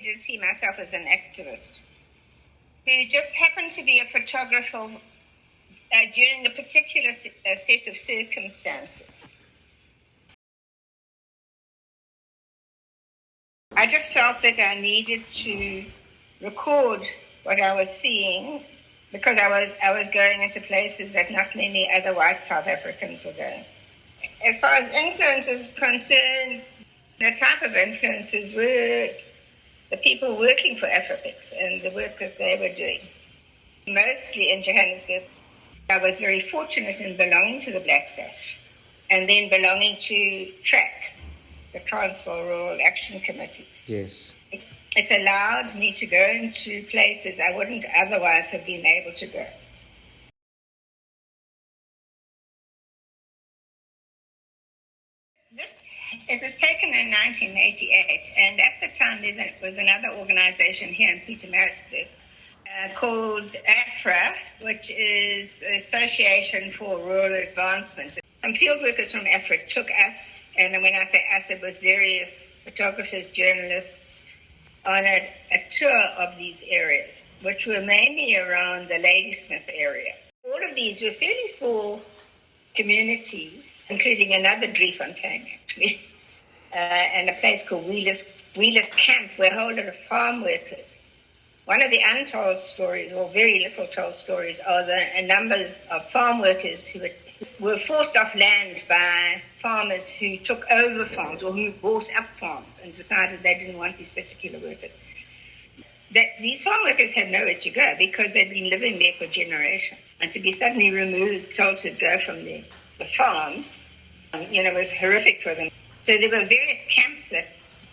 did see myself as an activist who just happened to be a photographer during a particular set of circumstances. I just felt that I needed to record what I was seeing because I was going into places that not many other white South Africans were going. As far as influence is concerned, the type of influences were the people working for Afripix and the work that they were doing. Mostly in Johannesburg. I was very fortunate in belonging to the Black Sash and then belonging to TRAC, the Transvaal Rural Action Committee. Yes. It's allowed me to go into places I wouldn't otherwise have been able to go. It was taken in 1988, and at the time there was another organization here in Pietermaritzburg called AFRA, which is Association for Rural Advancement. Some field workers from AFRA took us, and when I say us, it was various photographers, journalists, on a tour of these areas, which were mainly around the Ladysmith area. All of these were fairly small communities, including another Driefontein, actually, and a place called Wheelers Camp, where a whole lot of farm workers. One of the untold stories, or very little told stories, are the numbers of farm workers who were forced off land by farmers who took over farms or who bought up farms and decided they didn't want these particular workers. These farm workers had nowhere to go because they'd been living there for generations. And to be suddenly removed, told to go from the farms, was horrific for them. So there were various camps that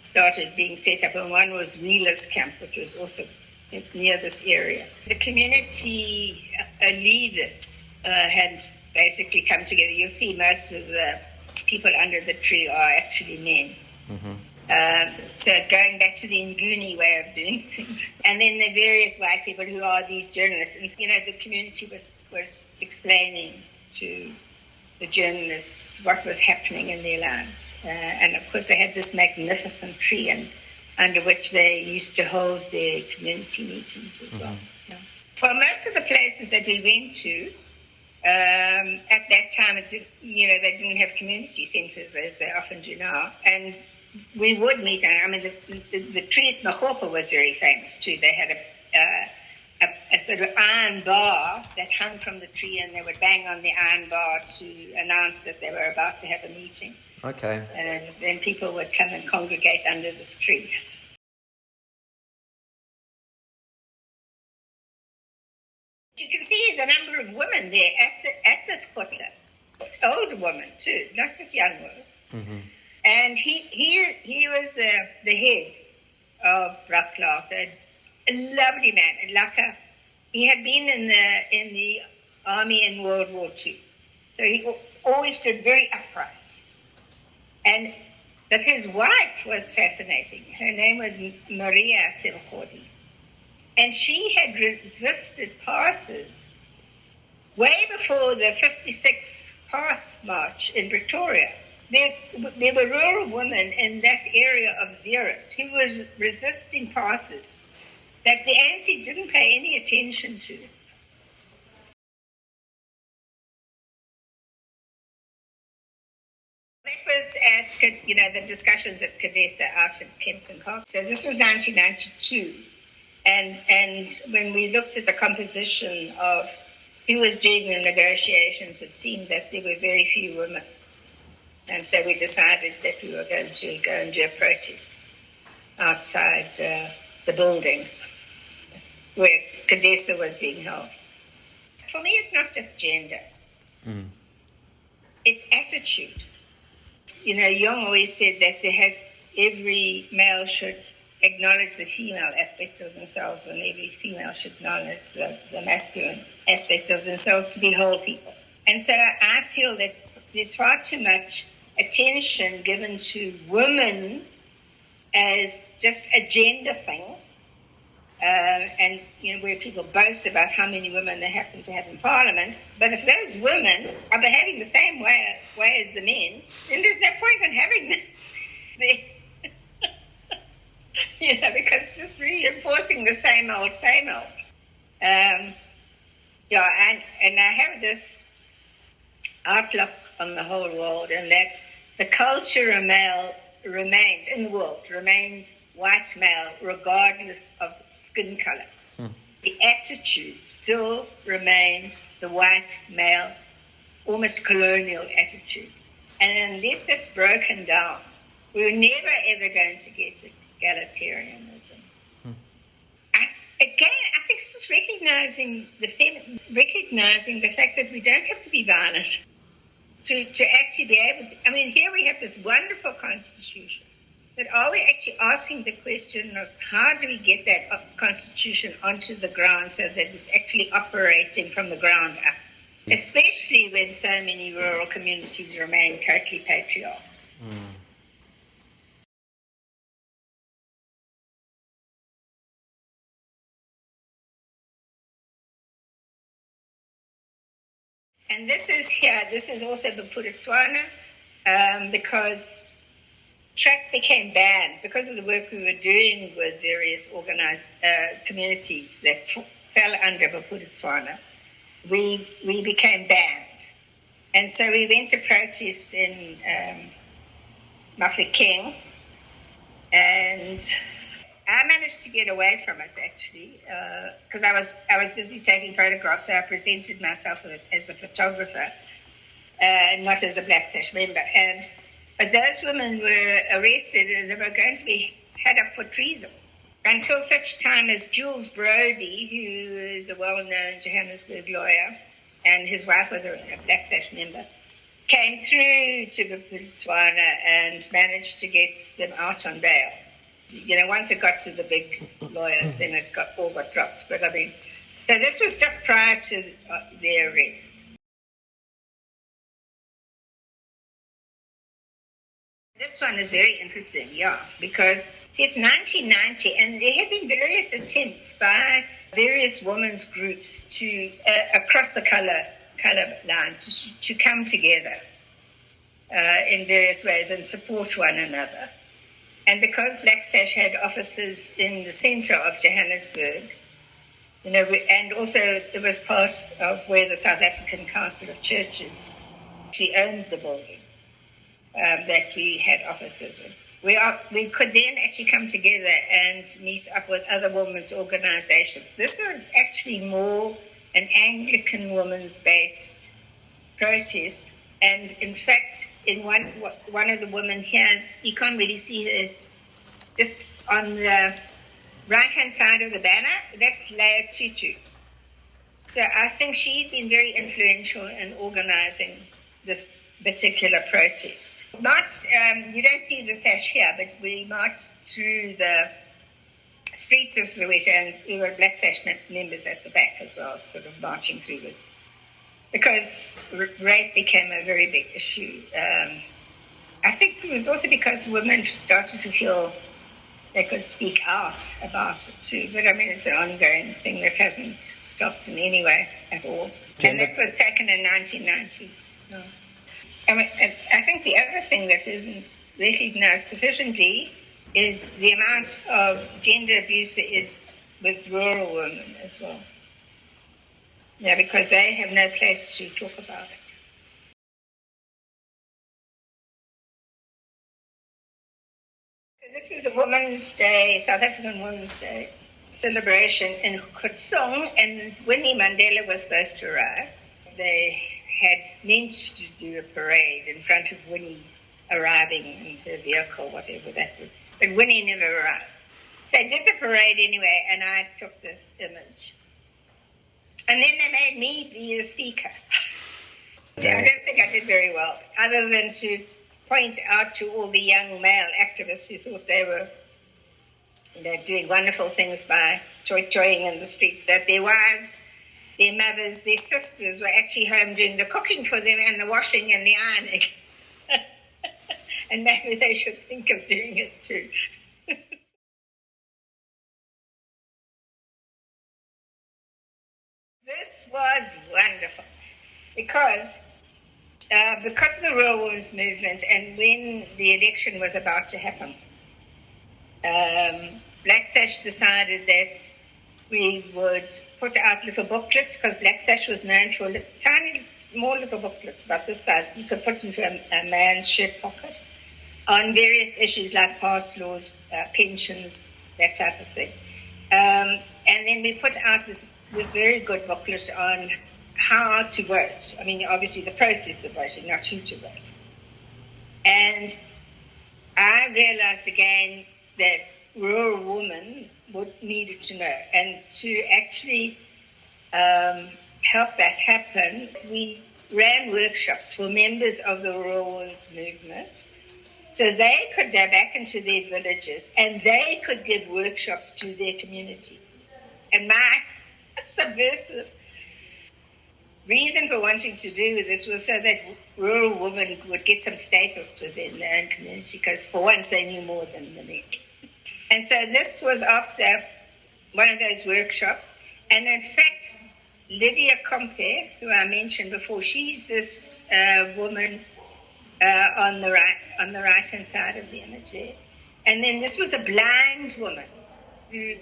started being set up, and one was Wheelers Camp, which was also near this area. The community leaders had basically come together. You'll see most of the people under the tree are actually men. Mm-hmm. So going back to the Nguni way of doing things. And then the various white people who are these journalists. And, the community was explaining to the journalists what was happening in their lives. And, of course, they had this magnificent tree under which they used to hold their community meetings as well. Yeah. Well, most of the places that we went to, at that time, they didn't have community centres as they often do now. And we would meet, the tree at Magopa was very famous too. They had a sort of iron bar that hung from the tree, and they would bang on the iron bar to announce that they were about to have a meeting. Okay. And then people would come and congregate under this tree. You can see the number of women there at this footer. Old women too, not just young women. Mm-hmm. And he was the head of Rakklaart, a lovely man. He had been in the army in World War II, so he always stood very upright. But his wife was fascinating. Her name was Maria Silkhodi, and she had resisted passes way before the 56 Pass March in Pretoria. There were rural women in that area of Zeerust who was resisting passes that the ANC didn't pay any attention to. That was at, the discussions at Cadessa out in Kempton Park. So this was 1992. And when we looked at the composition of who was doing the negotiations, it seemed that there were very few women. And so we decided that we were going to go and do a protest outside the building where Cadessa was being held. For me, it's not just gender. Mm. It's attitude. Jung always said that every male should acknowledge the female aspect of themselves, and every female should acknowledge the masculine aspect of themselves to be whole people. And so I feel that there's far too much attention given to women as just a gender thing, and where people boast about how many women they happen to have in Parliament. But if those women are behaving the same way as the men, then there's no point in having them. because it's just reinforcing the same old, same old. And I have this outlook on the whole world, and that the culture of male remains in the world, remains white male regardless of skin color. The attitude still remains the white male, almost colonial attitude. And unless that's broken down, we're never ever going to get egalitarianism. I think it's just recognizing the fact that we don't have to be violent to actually be able to. I mean, here we have this wonderful constitution, but are we actually asking the question of how do we get that constitution onto the ground so that it's actually operating from the ground up, especially when so many rural communities remain totally patriarchal? And this is also the Botswana, because track became banned because of the work we were doing with various organized communities that fell under Botswana. We became banned. And so we went to protest in Mafeking, and I managed to get away from it, actually, because I was busy taking photographs, so I presented myself as a photographer, not as a Black Sash member. But those women were arrested and they were going to be had up for treason until such time as Jules Brody, who is a well-known Johannesburg lawyer, and his wife was a Black Sash member, came through to Botswana and managed to get them out on bail. Once it got to the big lawyers, then it all got dropped. But I mean, so this was just prior to their arrest. This one is very interesting, because it's 1990, and there have been various attempts by various women's groups to across the color line to come together in various ways and support one another. And because Black Sash had offices in the centre of Johannesburg, and also it was part of where the South African Council of Churches actually owned the building that we had offices in. We could then actually come together and meet up with other women's organisations. This was actually more an Anglican women's-based protest. And in fact, in one of the women here, you can't really see her, just on the right-hand side of the banner, that's Leah Tutu. So I think she'd been very influential in organising this particular protest. You don't see the sash here, but we marched through the streets of Soweto, and we were Black Sash members at the back as well, sort of marching through it. Because rape became a very big issue. I think it was also because women started to feel they could speak out about it too. But I mean, it's an ongoing thing that hasn't stopped in any way at all. And that was taken in 1990. No. I think the other thing that isn't recognised sufficiently is the amount of gender abuse that is with rural women as well. Yeah, because they have no place to talk about it. So this was a Women's Day, South African Women's Day celebration in Kutsong, and Winnie Mandela was supposed to arrive. They had meant to do a parade in front of Winnie's arriving in her vehicle, whatever that was. But Winnie never arrived. They did the parade anyway, and I took this image. And then they made me be the speaker. I don't think I did very well, other than to point out to all the young male activists who thought they were doing wonderful things by toying in the streets, that their wives, their mothers, their sisters were actually home doing the cooking for them and the washing and the ironing. And maybe they should think of doing it too. This was wonderful because of the rural women's movement, and when the election was about to happen, Black Sash decided that we would put out little booklets, because Black Sash was known for tiny, small little booklets about this size you could put into a man's shirt pocket on various issues like pass laws, pensions, that type of thing. And then we put out this very good booklet on how to vote. I mean, obviously the process of voting, not who to vote. And I realized again that rural women needed to know. And to actually help that happen, we ran workshops for members of the rural women's movement, so they could go back into their villages and they could give workshops to their community. And my subversive reason for wanting to do this was so that rural women would get some status within their own community, because for once they knew more than the men. And so this was after one of those workshops. And in fact, Lydia Compe, who I mentioned before, she's this woman on the right-hand side of the image there. And then this was a blind woman who,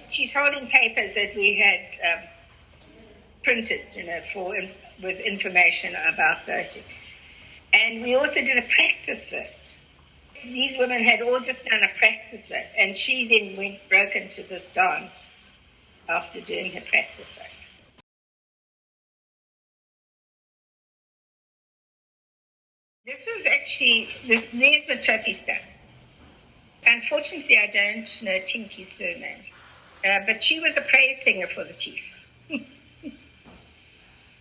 she's holding papers that we had printed, with information about voting. And we also did a practice vote. These women had all just done a practice vote, and she then broke into this dance after doing her practice vote. This was actually, these were Topi stuff. Unfortunately, I don't know Tinky's surname, but she was a praise singer for the chief.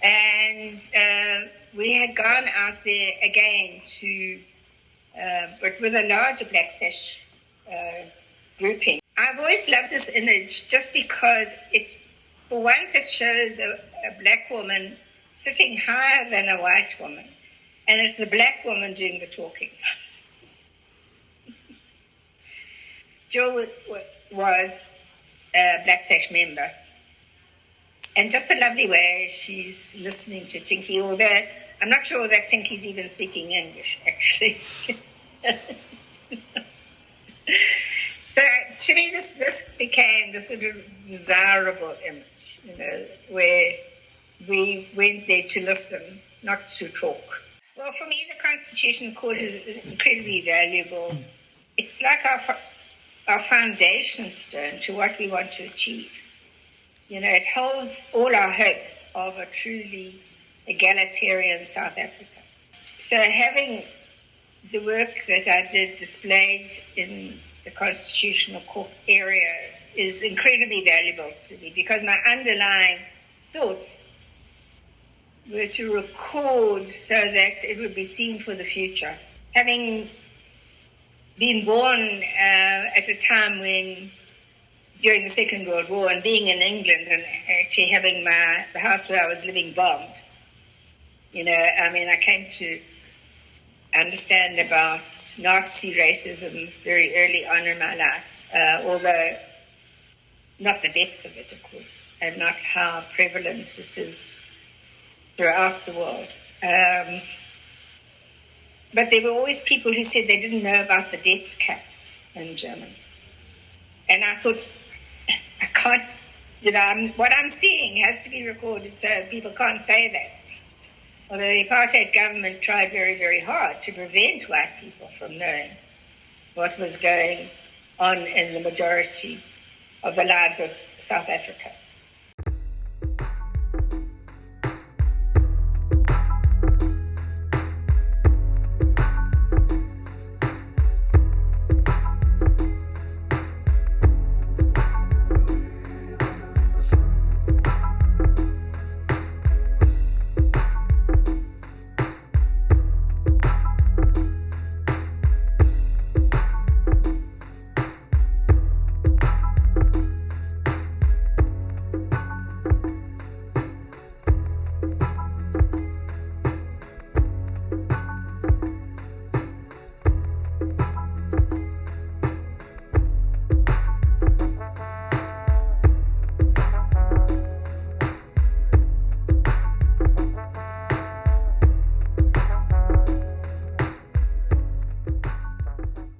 And we had gone out there again but with a larger Black Sash grouping. I've always loved this image just because for once it shows a black woman sitting higher than a white woman, and it's the black woman doing the talking. Jill was a Black Sash member, and just the lovely way she's listening to Tinky, although I'm not sure that Tinky's even speaking English, actually. So to me, this became the sort of desirable image, where we went there to listen, not to talk. Well, for me, the Constitutional Court is incredibly valuable. It's like our foundation stone to what we want to achieve. It holds all our hopes of a truly egalitarian South Africa. So having the work that I did displayed in the Constitutional Court area is incredibly valuable to me, because my underlying thoughts were to record so that it would be seen for the future. Having been born at a time during the Second World War, and being in England and actually having the house where I was living bombed, I came to understand about Nazi racism very early on in my life, although not the depth of it, of course, and not how prevalent it is throughout the world. But there were always people who said they didn't know about the death caps in Germany. And I thought, I can't, what I'm seeing has to be recorded, so people can't say that. Although the apartheid government tried very, very hard to prevent white people from knowing what was going on in the majority of the lives of South Africa.